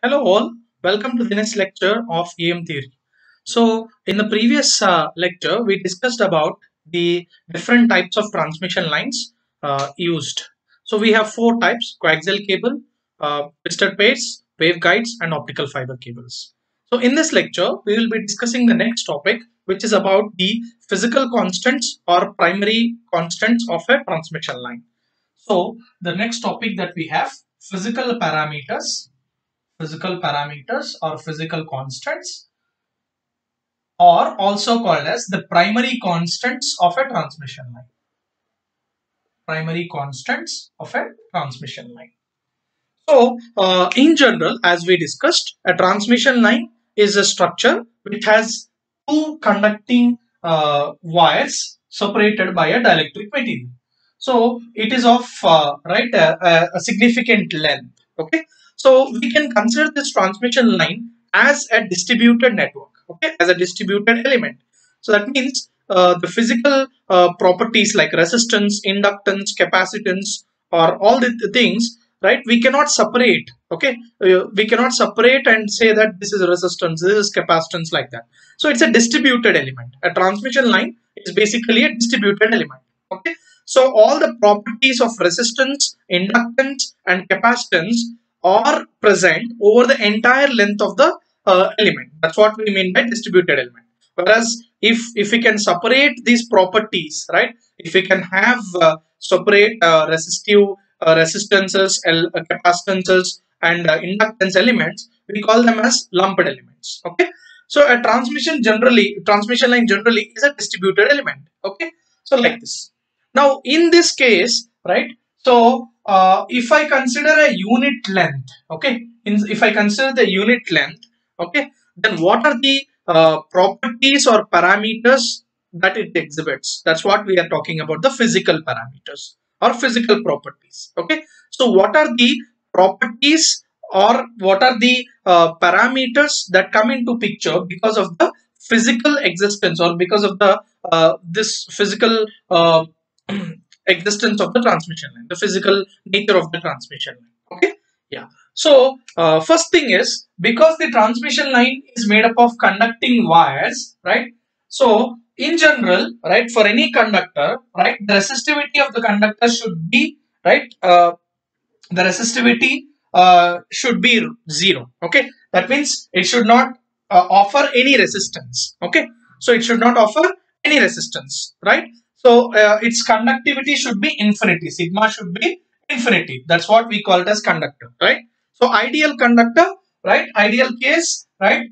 Hello all, welcome to the next lecture of EM theory. So in the previous lecture, we discussed about the different types of transmission lines used. So we have four types: coaxial cable, twisted pairs, waveguides, and optical fiber cables. So in this lecture, we will be discussing the next topic, which is about the physical constants or primary constants of a transmission line. So the next topic that we have, physical parameters or physical constants, or also called as the primary constants of a transmission line. Primary constants of a transmission line. So in general, as we discussed, a transmission line is a structure which has two conducting wires separated by a dielectric material. So it is of a significant length. Okay, so we can consider this transmission line as a distributed network. Okay, as a distributed element. So that means the physical properties like resistance, inductance, capacitance, or all the things, right? We cannot separate. Okay, we cannot separate and say that this is resistance, this is capacitance, like that. So it's a distributed element. A transmission line is basically a distributed element. Okay, so all the properties of resistance, inductance, and capacitance are present over the entire length of the element. That's what we mean by distributed element. Whereas if we can separate these properties, right? If we can have separate resistances, capacitances, and inductance elements, we call them as lumped elements. Okay, so a transmission line generally is a distributed element. Okay, so like this. Now in this case, right? So if I consider a unit length, okay, if I consider the unit length, okay, then what are the properties or parameters that it exhibits? That's what we are talking about, the physical parameters or physical properties. Okay, so what are the properties or what are the parameters that come into picture because of the physical existence or because of the this physical existence of the transmission line, the physical nature of the transmission line. Okay, yeah. So first thing is, because the transmission line is made up of conducting wires, right? So in general, right, for any conductor, right, the resistivity of the conductor should be, right, the resistivity should be 0. Okay, that means it should not offer any resistance. Okay, so it should not offer any resistance, right? So its conductivity should be infinity, sigma should be infinity. That's what we call it as conductor, right? So ideal conductor, right, ideal case, right,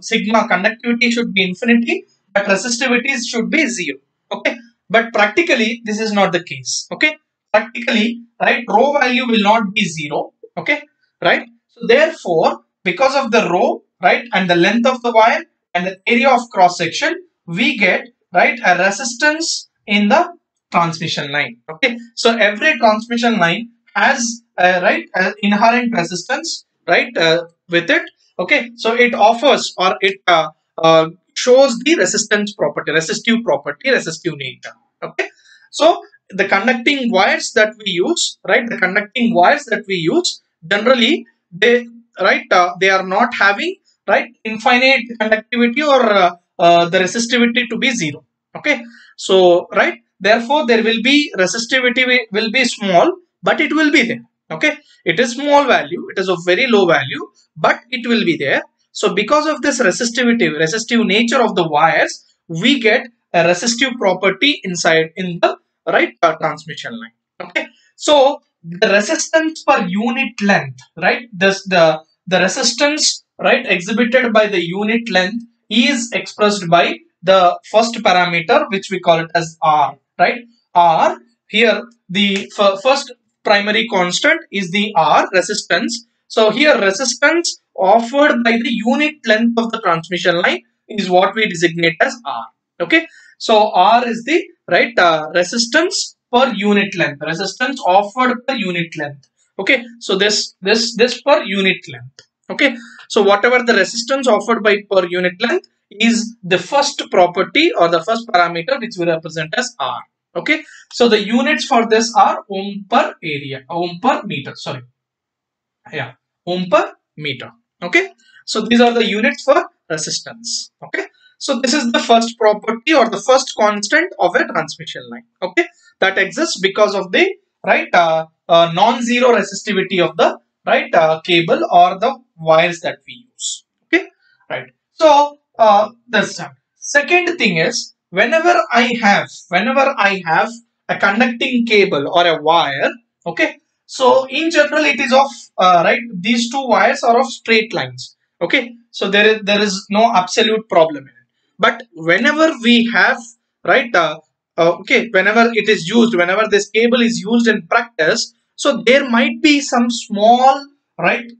sigma conductivity should be infinity, but resistivity should be 0. Okay, but practically this is not the case. Okay, practically, right, rho value will not be 0. Okay, right? So therefore, because of the rho, right, and the length of the wire and the area of cross section, we get, right, a resistance in the transmission line. Okay, so every transmission line has inherent resistance, right, with it. Okay, so it offers or it shows the resistance property, resistive nature. Okay, so the conducting wires that we use, right, the conducting wires that we use, generally they, right, they are not having, right, infinite conductivity or the resistivity to be 0. Okay, so right, therefore there will be resistivity will be small, but it will be there. Okay, it is small value, it is of very low value, but it will be there. So because of this resistive nature of the wires, we get a resistive property inside in the, right, transmission line. Okay, so the resistance per unit length, right, this the resistance, right, exhibited by the unit length is expressed by the first parameter, which we call it as R, right? R, here the first primary constant is the R, resistance. So here resistance offered by the unit length of the transmission line is what we designate as R. Okay, so R is the, right, resistance per unit length, resistance offered per unit length. Okay, so this per unit length. Okay, so whatever the resistance offered by per unit length is the first property or the first parameter which we represent as R. Okay, so the units for this are ohm per area, ohm per meter, sorry, yeah, ohm per meter. Okay, so these are the units for resistance. Okay, so this is the first property or the first constant of a transmission line. Okay, that exists because of the non-zero resistivity of the cable or the wires that we use. Okay, right. So that's done. Second thing is, whenever I have a conducting cable or a wire, okay, so in general it is of these two wires are of straight lines. Okay, so there is no absolute problem in it. But whenever we have right okay, whenever it is used, whenever this cable is used in practice, so there might be some small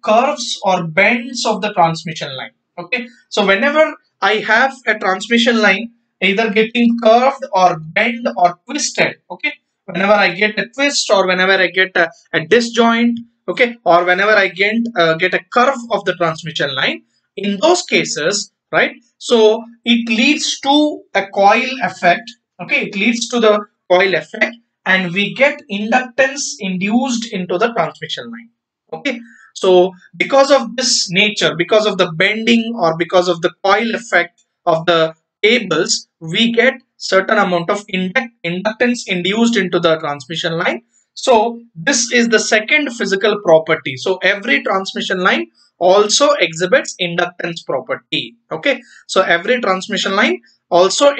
curves or bends of the transmission line. Okay, so whenever I have a transmission line either getting curved or bent or twisted, okay, whenever I get a twist or whenever I get a disjoint, okay, or whenever I get a curve of the transmission line, in those cases, right, so it leads to a coil effect. Okay, it leads to the coil effect, and we get inductance induced into the transmission line. Okay, so because of this nature, because of the bending or because of the coil effect of the cables, we get certain amount of inductance induced into the transmission line. So this is the second physical property. So every transmission line also exhibits inductance property. Okay, so every transmission line also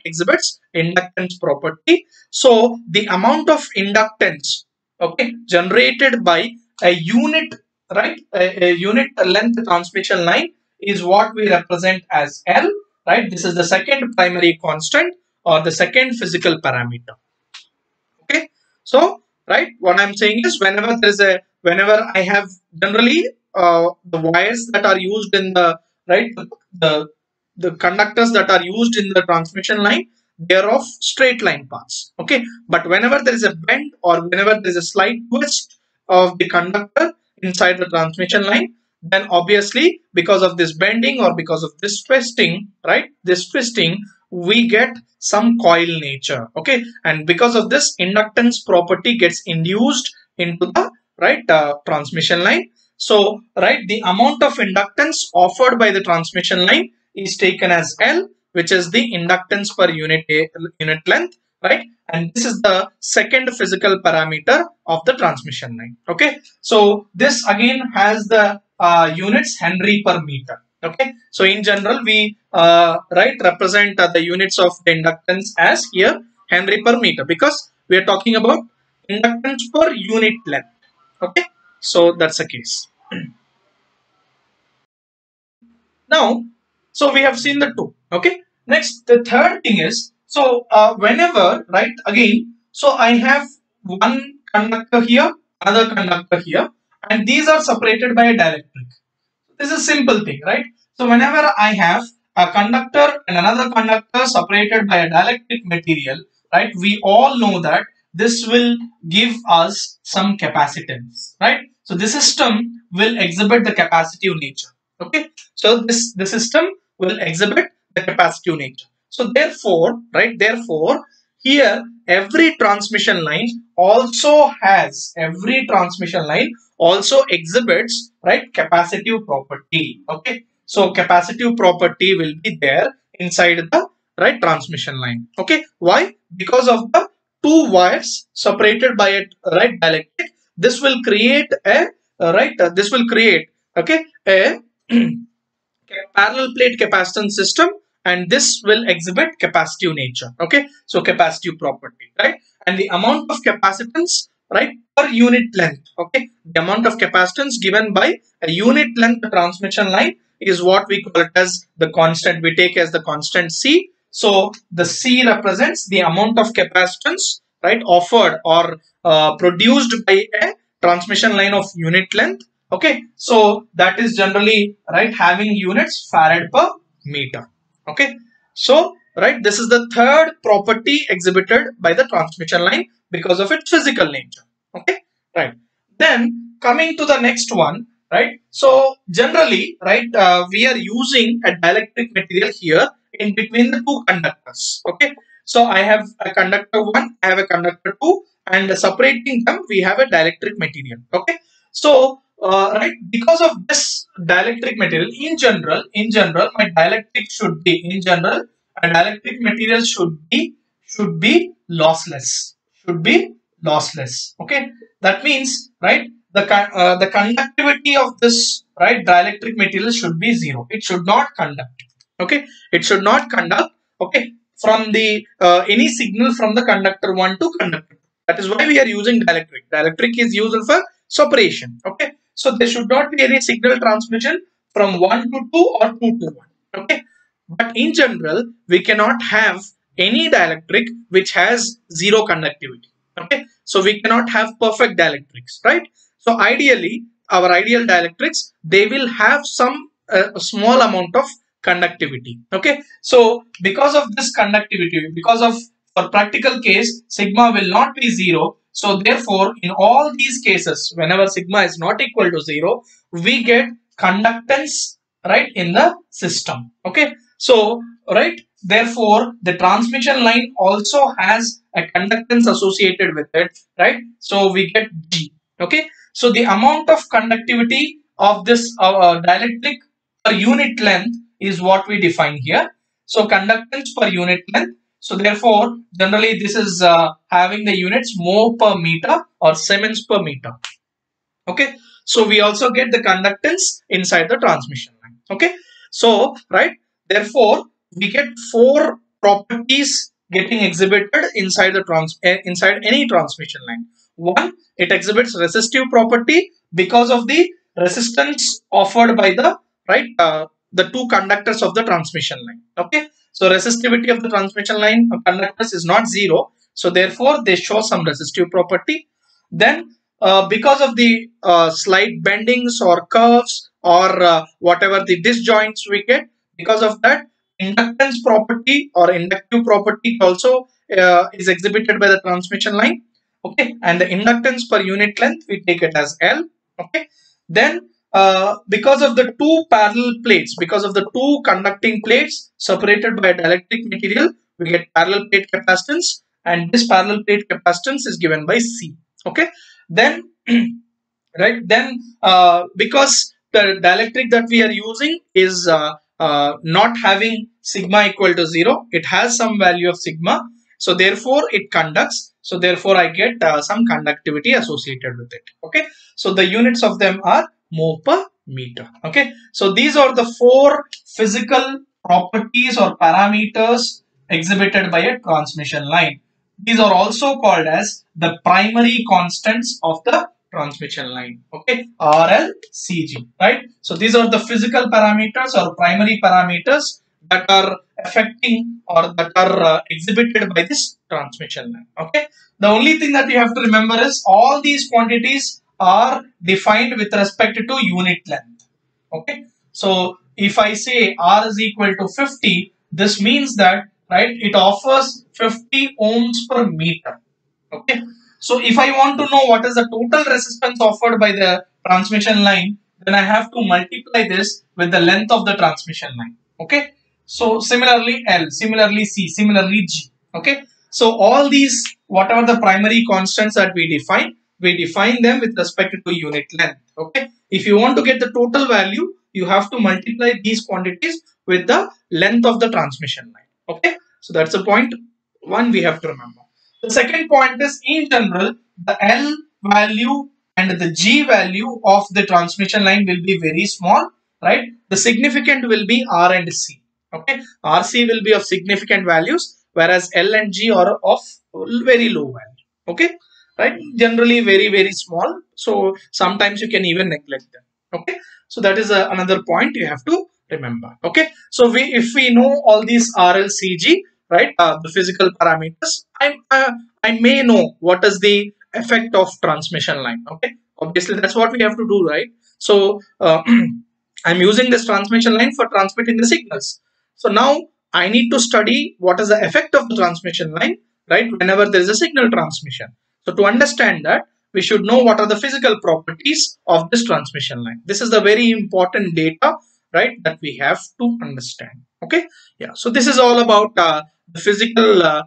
exhibits inductance property. So the amount of inductance, okay, generated by a unit a unit length transmission line is what we represent as L. Right, this is the second primary constant or the second physical parameter. Okay, so what I'm saying is, whenever I have generally the wires that are used in the right the the conductors that are used in the transmission line, they are of straight line paths. Okay, but whenever there is a bend or whenever there is a slight twist of the conductor inside the transmission line, then obviously because of this bending or because of this twisting, we get some coil nature. Okay, and because of this, inductance property gets induced into the transmission line. So the amount of inductance offered by the transmission line is taken as L, which is the inductance per unit length, right? And this is the second physical parameter of the transmission line. Okay, so this again has the units Henry per meter. Okay, so in general we represent the units of the inductance as here Henry per meter, because we are talking about inductance per unit length. Okay, so that's the case. Now, so we have seen the two. Okay, next the third thing is, so whenever again, so I have one conductor here, another conductor here, and these are separated by a dielectric. This is a simple thing, right? So whenever I have a conductor and another conductor separated by a dielectric material, right, we all know that this will give us some capacitance, right? So the system will exhibit the capacitive nature. Okay, so the system will exhibit the capacitive nature. So therefore here every transmission line also exhibits capacitive property. Okay, so capacitive property will be there inside the transmission line. Okay, why? Because of the two wires separated by a dielectric. This will create a this will create a parallel plate capacitance system, and this will exhibit capacitive nature. Okay, so capacitive property, right? And the amount of capacitance per unit length, okay, the amount of capacitance given by a unit length transmission line is what we call it as the constant. We take as the constant C. So the C represents the amount of capacitance offered or produced by a transmission line of unit length. Okay, so that is generally having units farad per meter. Okay, so this is the third property exhibited by the transmission line because of its physical nature. Okay, right. Then coming to the next one, so generally we are using a dielectric material here in between the two conductors. Okay, so I have a conductor 1, I have a conductor 2, and separating them we have a dielectric material. Okay, so right, because of this dielectric material, in general, my dielectric should be, in general, a dielectric material should be lossless, should be lossless. Okay, that means, right, the conductivity of this, right, dielectric material should be zero. It should not conduct. Okay, it should not conduct. Okay, from the any signal from the conductor 1 to conductor 2. That is why we are using dielectric. Dielectric is used for separation. Okay, so there should not be any signal transmission from 1 to 2 or 2 to 1. Okay, but in general, we cannot have any dielectric which has zero conductivity. Okay, so we cannot have perfect dielectrics, right? So ideally, our ideal dielectrics, they will have some small amount of conductivity. Okay, so because of this conductivity, because of, for practical case, sigma will not be zero. So therefore, in all these cases, whenever sigma is not equal to zero, we get conductance, right, in the system. Okay, so, right, therefore the transmission line also has a conductance associated with it, right? So we get G. Okay, so the amount of conductivity of this dielectric per unit length is what we define here. So conductance per unit length. So therefore, generally this is having the units mho per meter or Siemens per meter. Okay, so we also get the conductance inside the transmission line. Okay, so, right, therefore we get four properties getting exhibited inside the inside any transmission line. One, it exhibits resistive property because of the resistance offered by the, right, the two conductors of the transmission line. Okay, so resistivity of the transmission line conductors is not zero, so therefore they show some resistive property. Then because of the slight bendings or curves or whatever the disjoints we get, because of that, inductance property or inductive property also is exhibited by the transmission line. Okay, and the inductance per unit length, we take it as L. Okay, then because of the two parallel plates, because of the two conducting plates separated by a dielectric material, we get parallel plate capacitance, and this parallel plate capacitance is given by C. Okay, then right, then because the dielectric that we are using is not having sigma equal to 0, it has some value of sigma, so therefore it conducts, so therefore I get some conductivity associated with it. Okay, so the units of them are mho per meter. Okay, so these are the four physical properties or parameters exhibited by a transmission line. These are also called as the primary constants of the transmission line. Okay, RLCG, right? So these are the physical parameters or primary parameters that are affecting or that are exhibited by this transmission line. Okay, the only thing that you have to remember is all these quantities are defined with respect to unit length. Okay, so if I say R is equal to 50, this means that, right, it offers 50 ohms per meter. Okay, so if I want to know what is the total resistance offered by the transmission line, then I have to multiply this with the length of the transmission line. Okay, so similarly L, similarly C, similarly G. Okay, so all these, whatever the primary constants that we define them with respect to unit length. Okay, if you want to get the total value, you have to multiply these quantities with the length of the transmission line. Okay, so that's a point one we have to remember. The second point is, in general, the L value and the G value of the transmission line will be very small, right? The significant will be R and C. Okay, RC will be of significant values, whereas L and G are of very low value. Okay, right? Generally very small. So sometimes you can even neglect them. Okay, so that is another point you have to remember. Okay, so if we know all these RLCG, right, the physical parameters, I may know what is the effect of transmission line. Okay, obviously that's what we have to do, right? So I'm using this transmission line for transmitting the signals. So now I need to study what is the effect of the transmission line, right, whenever there is a signal transmission. So to understand that, we should know what are the physical properties of this transmission line. This is the very important data, right, that we have to understand. Okay, yeah, so this is all about the physical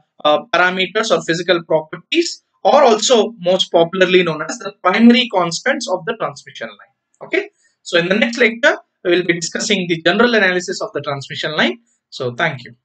parameters or physical properties, or also most popularly known as the primary constants of the transmission line. Okay. So in the next lecture, we will be discussing the general analysis of the transmission line. So thank you.